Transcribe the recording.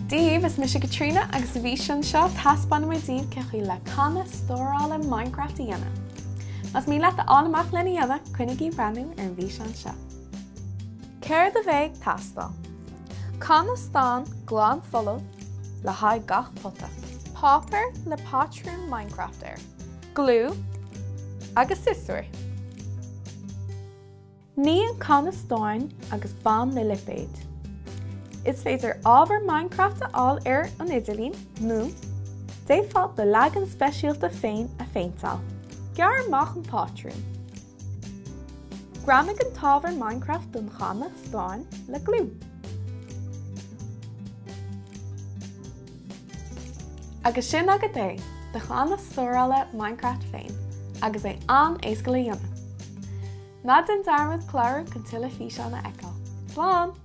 Díobh is mis Caitríona agus bhí sin seo taispeáin mai díobh ce chuí le Canna Stórála Minecraft dhéanamh. Mas mí leat anamach lena dhéanamh chuinnig í breanú ar an bhí sin seo. Céir de bheith tastal. Canna stán glán follow le haid gach puta. Popper le Patreon Minecraft air. Glue agus sisúir. Ní an Canna Stóráin agus ban le lipéid. Is féidir ábhar Minecraft all ar an idirlín, nó défalt de legan speisialta féin a féintáil. Gear amach an Patreon. Gramig an tábhar Minecraft don Canna Stóráin le glue. Agus sin agad é de Canna Stórála Minecraft féin, agus é an éasca le dhéanamh. Ná den darmad clár chun tuile fís anna eáil. Slán!